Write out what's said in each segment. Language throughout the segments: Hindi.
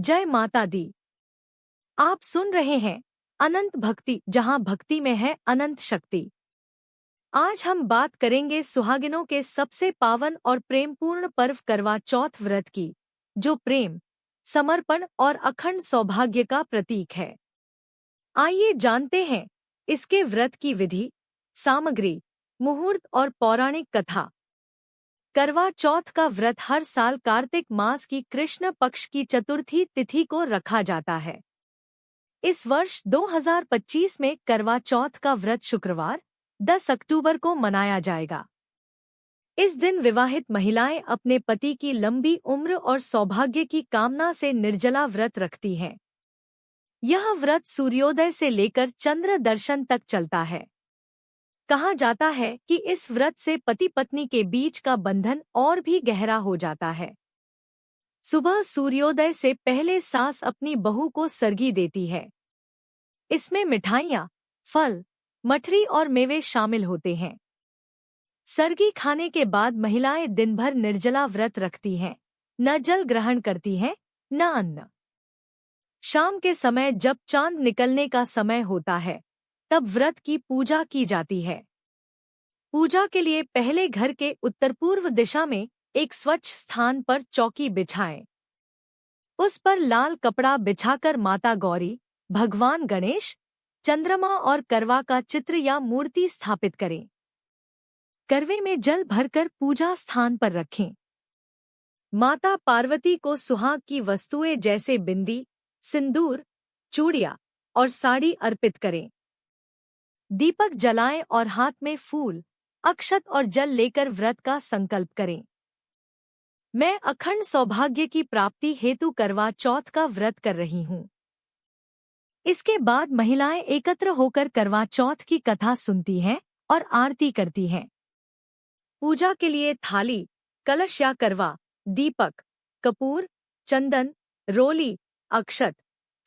जय माता दी। आप सुन रहे हैं अनंत भक्ति, जहां भक्ति में है अनंत शक्ति। आज हम बात करेंगे सुहागिनों के सबसे पावन और प्रेमपूर्ण पर्व करवा चौथ व्रत की, जो प्रेम, समर्पण और अखंड सौभाग्य का प्रतीक है। आइए जानते हैं इसके व्रत की विधि, सामग्री, मुहूर्त और पौराणिक कथा। करवा चौथ का व्रत हर साल कार्तिक मास की कृष्ण पक्ष की चतुर्थी तिथि को रखा जाता है। इस वर्ष 2025 में करवा चौथ का व्रत शुक्रवार 10 अक्टूबर को मनाया जाएगा। इस दिन विवाहित महिलाएं अपने पति की लंबी उम्र और सौभाग्य की कामना से निर्जला व्रत रखती हैं। यह व्रत सूर्योदय से लेकर चंद्र दर्शन तक चलता है। कहा जाता है कि इस व्रत से पति पत्नी के बीच का बंधन और भी गहरा हो जाता है। सुबह सूर्योदय से पहले सास अपनी बहू को सरगी देती है। इसमें मिठाइयाँ, फल, मठरी और मेवे शामिल होते हैं। सरगी खाने के बाद महिलाएं दिन भर निर्जला व्रत रखती हैं, न जल ग्रहण करती हैं, न अन्न। शाम के समय जब चांद निकलने का समय होता है, तब व्रत की पूजा की जाती है। पूजा के लिए पहले घर के उत्तर पूर्व दिशा में एक स्वच्छ स्थान पर चौकी बिछाएं। उस पर लाल कपड़ा बिछाकर माता गौरी, भगवान गणेश, चंद्रमा और करवा का चित्र या मूर्ति स्थापित करें। करवे में जल भरकर पूजा स्थान पर रखें। माता पार्वती को सुहाग की वस्तुएं जैसे बिंदी, सिंदूर, चूड़ियां और साड़ी अर्पित करें। दीपक जलाएं और हाथ में फूल, अक्षत और जल लेकर व्रत का संकल्प करें। मैं अखंड सौभाग्य की प्राप्ति हेतु करवा चौथ का व्रत कर रही हूँ। इसके बाद महिलाएं एकत्र होकर करवा चौथ की कथा सुनती हैं और आरती करती हैं। पूजा के लिए थाली, कलश या करवा, दीपक, कपूर, चंदन, रोली, अक्षत,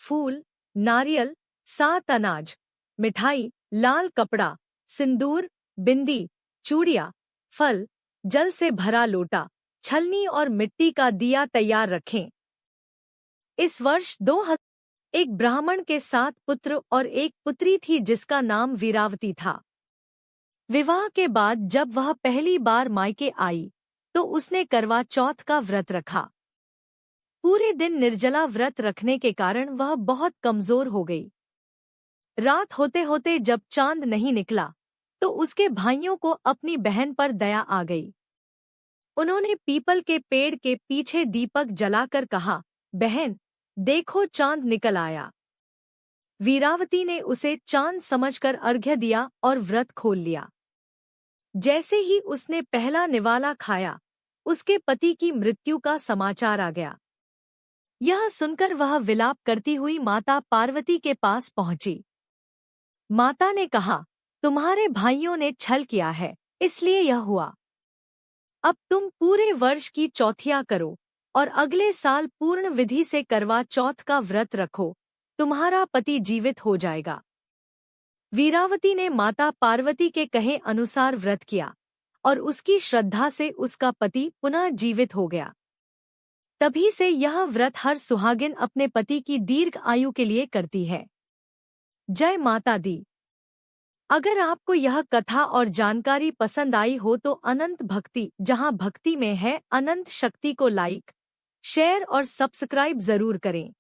फूल, नारियल, 7 अनाज, मिठाई, लाल कपड़ा, सिंदूर, बिंदी, चूड़ियाँ, फल, जल से भरा लोटा, छलनी और मिट्टी का दिया तैयार रखें। इस वर्ष एक ब्राह्मण के 7 पुत्र और एक पुत्री थी जिसका नाम वीरावती था। विवाह के बाद जब वह पहली बार मायके आई, तो उसने करवा चौथ का व्रत रखा। पूरे दिन निर्जला व्रत रखने के कारण वह बहुत कमजोर हो गई। रात होते होते जब चांद नहीं निकला, तो उसके भाइयों को अपनी बहन पर दया आ गई। उन्होंने पीपल के पेड़ के पीछे दीपक जलाकर कहा, बहन, देखो चांद निकल आया। वीरावती ने उसे चांद समझकर अर्घ्य दिया और व्रत खोल लिया। जैसे ही उसने पहला निवाला खाया, उसके पति की मृत्यु का समाचार आ गया। यह सुनकर वह विलाप करती हुई माता पार्वती के पास पहुंची। माता ने कहा, तुम्हारे भाइयों ने छल किया है, इसलिए यह हुआ। अब तुम पूरे वर्ष की चौथिया करो और अगले साल पूर्ण विधि से करवा चौथ का व्रत रखो, तुम्हारा पति जीवित हो जाएगा। वीरावती ने माता पार्वती के कहे अनुसार व्रत किया और उसकी श्रद्धा से उसका पति पुनः जीवित हो गया। तभी से यह व्रत हर सुहागिन अपने पति की दीर्घ आयु के लिए करती है। जय माता दी। अगर आपको यह कथा और जानकारी पसंद आई हो तो अनंत भक्ति, जहां भक्ति में है अनंत शक्ति को लाइक, शेयर और सब्सक्राइब जरूर करें।